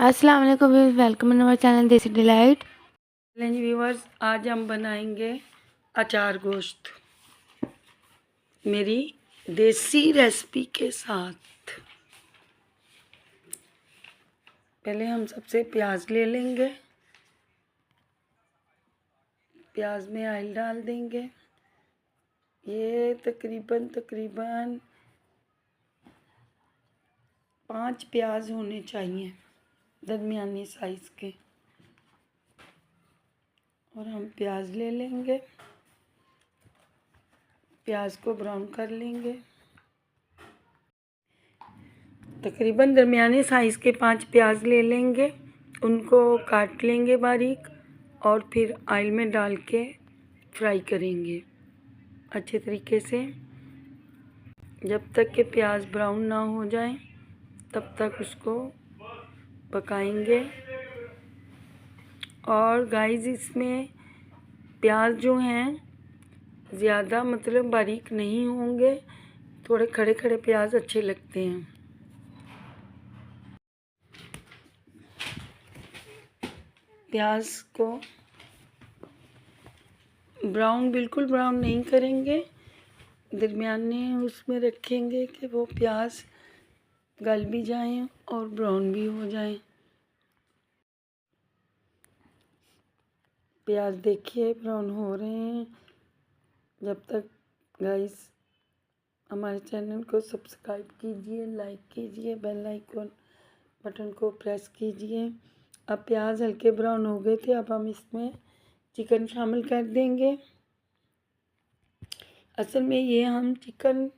अस्सलाम वालेकुम, welcome in our channel देसी डिलाइट। चैलेंज व्यूवर्स, आज हम बनाएंगे अचार गोश्त मेरी देसी रेसिपी के साथ। पहले हम सबसे प्याज ले लेंगे। प्याज में ऑयल डाल देंगे। ये तकरीबन 5 प्याज होने चाहिए, दरमियानी साइज़ के। और हम प्याज ले लेंगे, प्याज को ब्राउन कर लेंगे। तकरीबन दरमियाने साइज़ के 5 प्याज ले लेंगे, उनको काट लेंगे बारीक और फिर ऑयल में डाल के फ्राई करेंगे अच्छे तरीके से। जब तक कि प्याज ब्राउन ना हो जाए तब तक उसको पकाएंगे। और गाइस, इसमें प्याज जो हैं ज़्यादा बारीक नहीं होंगे, थोड़े खड़े खड़े प्याज अच्छे लगते हैं। प्याज को बिल्कुल ब्राउन नहीं करेंगे, दरमियाने उसमें रखेंगे कि वो प्याज गल भी जाएं और ब्राउन भी हो जाएं। प्याज देखिए ब्राउन हो रहे हैं। जब तक गाइस हमारे चैनल को सब्सक्राइब कीजिए, लाइक कीजिए, बेल आइकन बटन को प्रेस कीजिए। अब प्याज हल्के ब्राउन हो गए थे, अब हम इसमें चिकन शामिल कर देंगे। असल में ये हम चिकन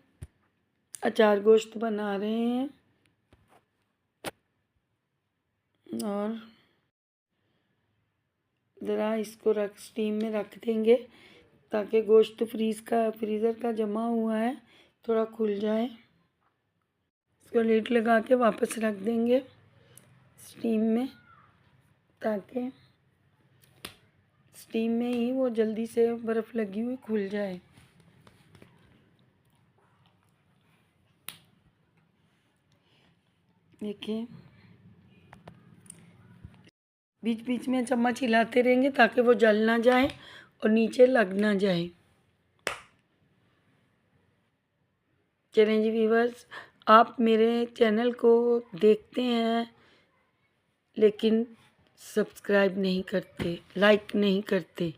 अचार गोश्त बना रहे हैं और ज़रा इसको स्टीम में रख देंगे ताकि गोश्त फ्रीज़र का जमा हुआ है थोड़ा खुल जाए। इसको लीड लगा के वापस रख देंगे स्टीम में, ताकि स्टीम में ही वो जल्दी से बर्फ़ लगी हुई खुल जाए। देखिए, बीच बीच में चम्मच हिलाते रहेंगे ताकि वो जल ना जाए और नीचे लग ना जाए। चैलेंज व्यूवर्स, आप मेरे चैनल को देखते हैं लेकिन सब्सक्राइब नहीं करते, लाइक नहीं करते,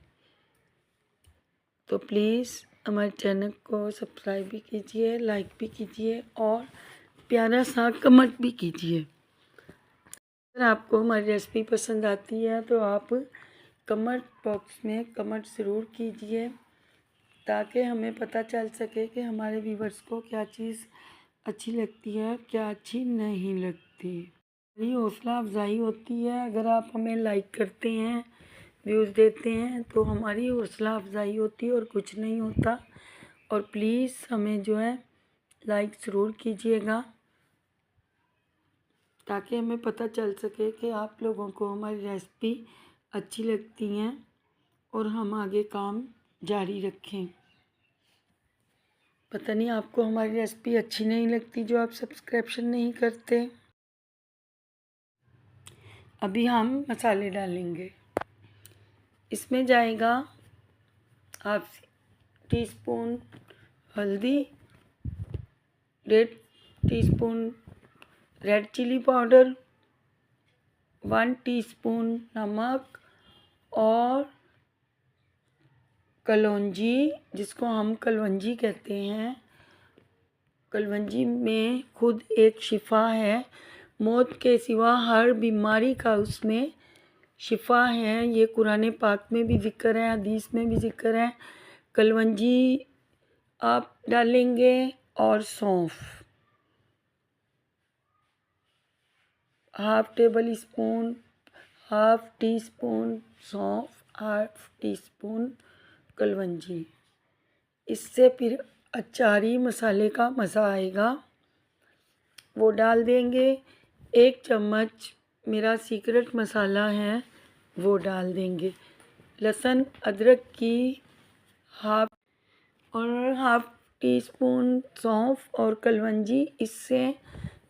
तो प्लीज़ हमारे चैनल को सब्सक्राइब भी कीजिए, लाइक भी कीजिए और प्यारा सा कमेंट भी कीजिए। अगर आपको हमारी रेसिपी पसंद आती है तो आप कमेंट बॉक्स में कमेंट ज़रूर कीजिए ताकि हमें पता चल सके कि हमारे व्यूवर्स को क्या चीज़ अच्छी लगती है, क्या अच्छी नहीं लगती। ये हौसला अफजाई होती है। अगर आप हमें लाइक करते हैं, व्यूज़ देते हैं तो हमारी हौसला अफजाई होती है और कुछ नहीं होता। और प्लीज़ हमें जो है लाइक ज़रूर कीजिएगा ताकि हमें पता चल सके कि आप लोगों को हमारी रेसिपी अच्छी लगती हैं और हम आगे काम जारी रखें। पता नहीं आपको हमारी रेसिपी अच्छी नहीं लगती जो आप सब्सक्रिप्शन नहीं करते। अभी हम मसाले डालेंगे। इसमें जाएगा हाफ टी स्पून हल्दी, 1.5 teaspoon red chilli powder, 1 teaspoon नमक और कलौंजी, जिसको हम कलवंजी कहते हैं। कलवंजी में खुद एक शिफा है, मौत के सिवा हर बीमारी का उसमें शिफा है। ये कुरान पाक में भी ज़िक्र है, हदीस में भी ज़िक्र है। कलवंजी आप डालेंगे और सौंफ, हाफ टी स्पून सौंफ, हाफ टी स्पून कलवंजी। इससे फिर अचारी मसाले का मज़ा आएगा। वो डाल देंगे। 1 चम्मच मेरा सीक्रेट मसाला है, वो डाल देंगे। लहसुन अदरक की हाफ टी स्पून सौंफ और कलवंजी, इससे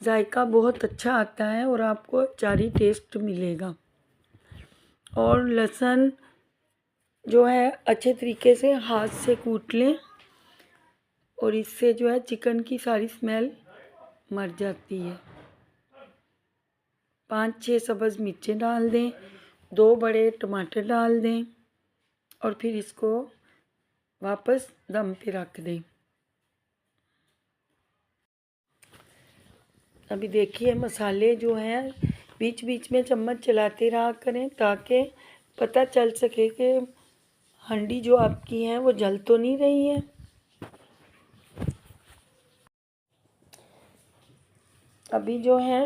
जायका बहुत अच्छा आता है और आपको अचारी टेस्ट मिलेगा। और लहसुन जो है अच्छे तरीके से हाथ से कूट लें और इससे जो है चिकन की सारी स्मेल मर जाती है। 5-6 सब्ज़ मिर्चें डाल दें, 2 बड़े टमाटर डाल दें और फिर इसको वापस दम पे रख दें। अभी देखिए मसाले जो हैं बीच बीच में चम्मच चलाते रहा करें ताकि पता चल सके कि हांडी जो आपकी है वो जल तो नहीं रही है। अभी जो है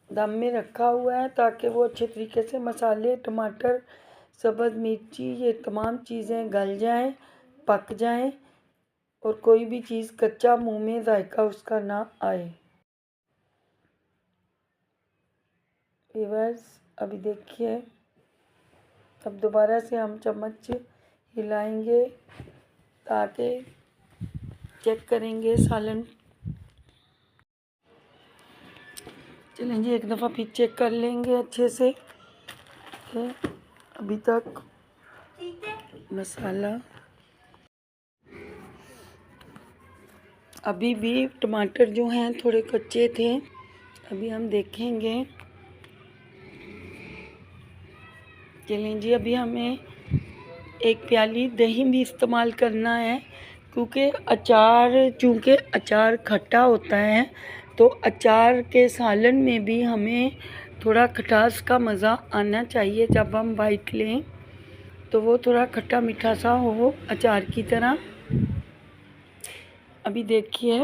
दम में रखा हुआ है ताकि वो अच्छे तरीके से मसाले, टमाटर, सब्ज़ मिर्ची ये तमाम चीज़ें गल जाएं, पक जाएं और कोई भी चीज़ कच्चा मुंह में जायका उसका ना आए। व्यूअर्स अभी देखिए अब दोबारा से हम चम्मच हिलाएंगे ताकि चेक करेंगे सालन। चलें जी एक दफ़ा फिर चेक कर लेंगे अच्छे से कि अभी तक मसाला अभी भी टमाटर जो हैं थोड़े कच्चे थे। अभी हम देखेंगे। चलें जी अभी हमें 1 प्याली दही भी इस्तेमाल करना है क्योंकि चूँकि अचार खट्टा होता है तो अचार के सालन में भी हमें थोड़ा खटास का मज़ा आना चाहिए। जब हम बाइट लें तो वो थोड़ा खट्टा मीठा सा हो अचार की तरह। अभी देखिए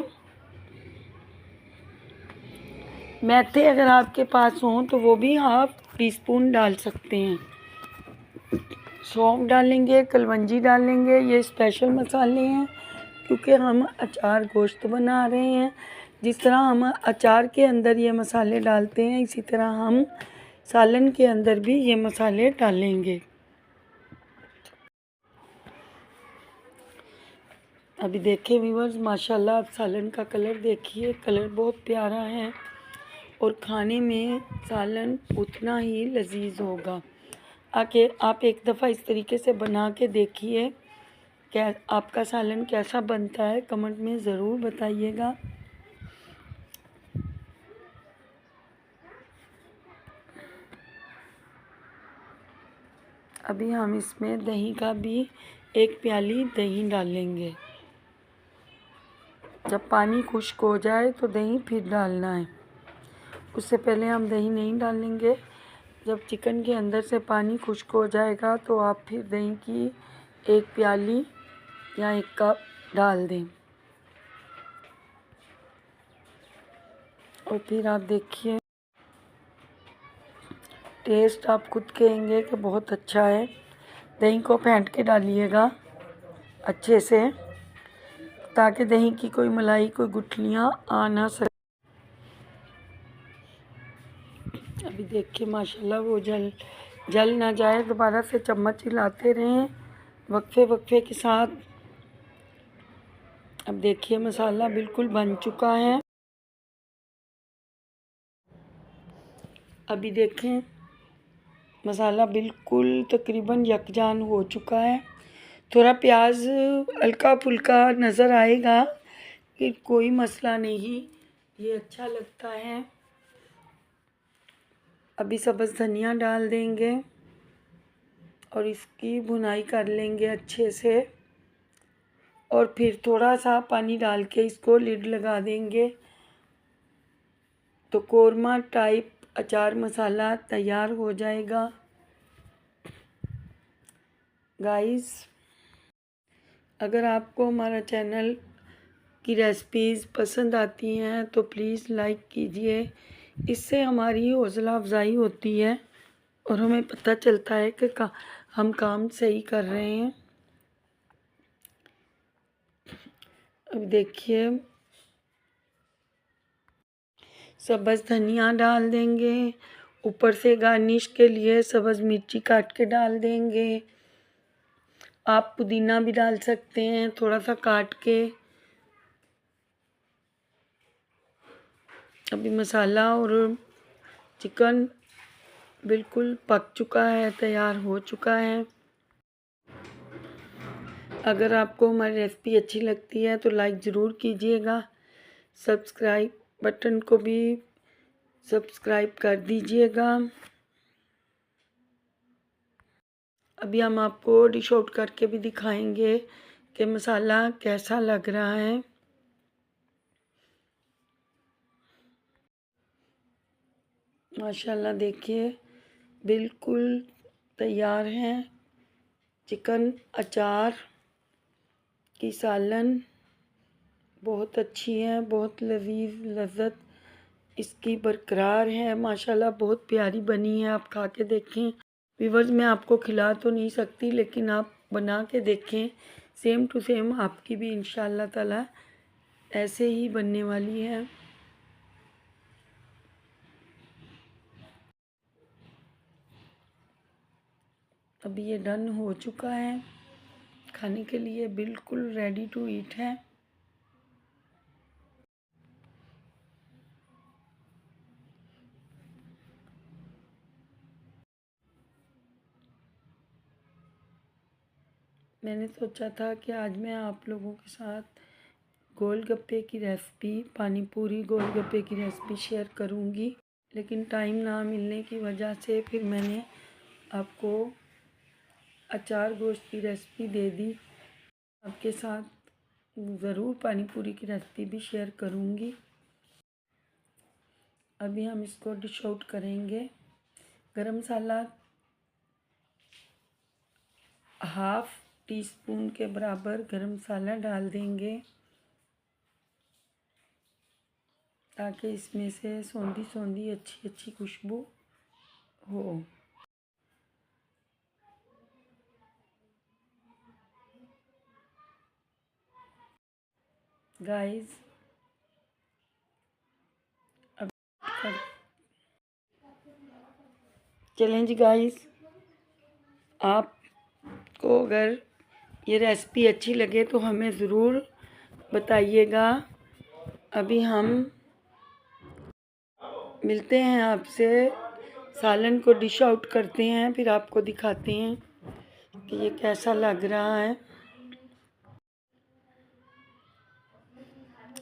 मेथी अगर आपके पास हो तो वो भी हाफ टी स्पून डाल सकते हैं। सौंफ डालेंगे, कलवंजी डालेंगे, ये स्पेशल मसाले हैं क्योंकि हम अचार गोश्त बना रहे हैं। जिस तरह हम अचार के अंदर ये मसाले डालते हैं इसी तरह हम सालन के अंदर भी ये मसाले डालेंगे। अभी देखिए व्यूअर्स माशाल्लाह आप सालन का कलर देखिए, कलर बहुत प्यारा है और खाने में सालन उतना ही लजीज होगा। आके आप एक दफ़ा इस तरीके से बना के देखिए क्या आपका सालन कैसा बनता है, कमेंट में ज़रूर बताइएगा। अभी हम इसमें दही का भी 1 प्याली दही डालेंगे। जब पानी खुश्क हो जाए तो दही फिर डालना है, उससे पहले हम दही नहीं डालेंगे। जब चिकन के अंदर से पानी खुश्क हो जाएगा तो आप फिर दही की 1 प्याली या 1 कप डाल दें और फिर आप देखिए टेस्ट आप खुद कहेंगे कि बहुत अच्छा है। दही को फेंट के डालिएगा अच्छे से ताकि दही की कोई मलाई, कोई गुठलियाँ आ ना सके। अभी देखिए माशाल्लाह वो जल ना जाए, दोबारा से चम्मच हिलाते रहें वक्फे वक्फे के साथ। अब देखिए मसाला बिल्कुल बन चुका है। अभी देखें मसाला बिल्कुल तकरीबन यकजान हो चुका है। थोड़ा प्याज हल्का फुल्का नज़र आएगा कि कोई मसला नहीं, ये अच्छा लगता है। अभी सब्ज़ धनिया डाल देंगे और इसकी भुनाई कर लेंगे अच्छे से और फिर थोड़ा सा पानी डाल के इसको लिड लगा देंगे तो कोरमा टाइप अचार मसाला तैयार हो जाएगा। गाइस अगर आपको हमारा चैनल की रेसिपीज़ पसंद आती हैं तो प्लीज़ लाइक कीजिए, इससे हमारी हौसला अफजाई होती है और हमें पता चलता है कि हम काम सही कर रहे हैं। अब देखिए सब्ज़ धनिया डाल देंगे, ऊपर से गार्निश के लिए सब्ज़ मिर्ची काट के डाल देंगे। आप पुदीना भी डाल सकते हैं थोड़ा सा काट के। अभी मसाला और चिकन बिल्कुल पक चुका है, तैयार हो चुका है। अगर आपको हमारी रेसिपी अच्छी लगती है तो लाइक ज़रूर कीजिएगा, सब्सक्राइब बटन को भी सब्सक्राइब कर दीजिएगा। अभी हम आपको डिश आउट करके भी दिखाएंगे कि मसाला कैसा लग रहा है। माशाल्लाह देखिए बिल्कुल तैयार है। चिकन अचार की सालन बहुत अच्छी है, बहुत लजीज लज़्ज़त इसकी बरकरार है। माशाल्लाह बहुत प्यारी बनी है, आप खा के देखें। व्यूअर्स मैं आपको खिला तो नहीं सकती, लेकिन आप बना के देखें, सेम टू सेम आपकी भी इंशाल्लाह ताला ऐसे ही बनने वाली है। अभी ये डन हो चुका है, खाने के लिए बिल्कुल रेडी टू ईट है। मैंने सोचा था कि आज मैं आप लोगों के साथ गोलगप्पे की रेसिपी, पानी पूरी गोलगप्पे की रेसिपी शेयर करूंगी, लेकिन टाइम ना मिलने की वजह से फिर मैंने आपको अचार गोश्त की रेसिपी दे दी। आपके साथ ज़रूर पानी पूरी की रेसिपी भी शेयर करूंगी। अभी हम इसको डिश आउट करेंगे। गरम मसाला हाफ़ टी स्पून के बराबर गरम मसाला डाल देंगे, ताकि इसमें से सौंधी सौंधी अच्छी अच्छी खुशबू हो। गाइस अब चलें जी गाइस, आपको अगर ये रेसिपी अच्छी लगे तो हमें ज़रूर बताइएगा। अभी हम मिलते हैं आपसे, सालन को डिश आउट करते हैं, फिर आपको दिखाते हैं कि ये कैसा लग रहा है।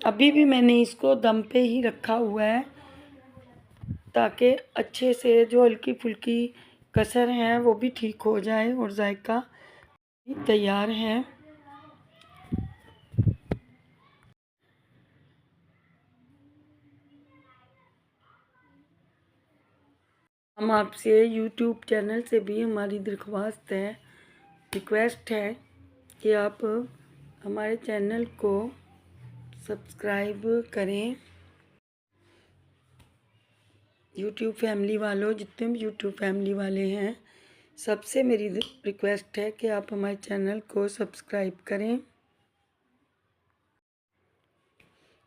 अभी भी मैंने इसको दम पे ही रखा हुआ है, ताकि अच्छे से जो हल्की फुल्की कसर है वो भी ठीक हो जाए और जायका भी तैयार है। हम आपसे यूट्यूब चैनल से भी हमारी रिक्वेस्ट है कि आप हमारे चैनल को सब्सक्राइब करें। यूट्यूब फैमिली वालों, जितने भी यूट्यूब फैमिली वाले हैं, सबसे मेरी रिक्वेस्ट है कि आप हमारे चैनल को सब्सक्राइब करें,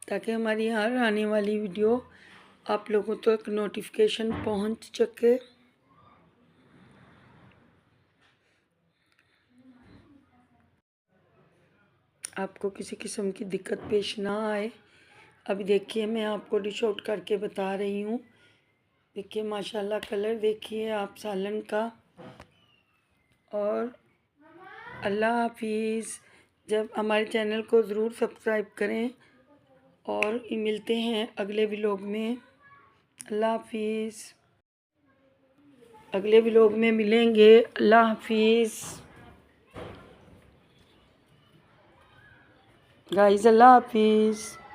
ताकि हमारी हर आने वाली वीडियो आप लोगों तक नोटिफिकेशन पहुंच सके। आपको किसी किस्म की दिक्कत पेश ना आए। अभी देखिए मैं आपको डिश आउट करके बता रही हूँ। देखिए माशाल्लाह कलर देखिए आप सालन का। और अल्लाह हाफिज़। जब हमारे चैनल को ज़रूर सब्सक्राइब करें, और मिलते हैं अगले व्लॉग में। अल्लाह हाफिज़। अगले व्लॉग में मिलेंगे। अल्लाह हाफिज़ गाइस, अल्लाह हाफिज़।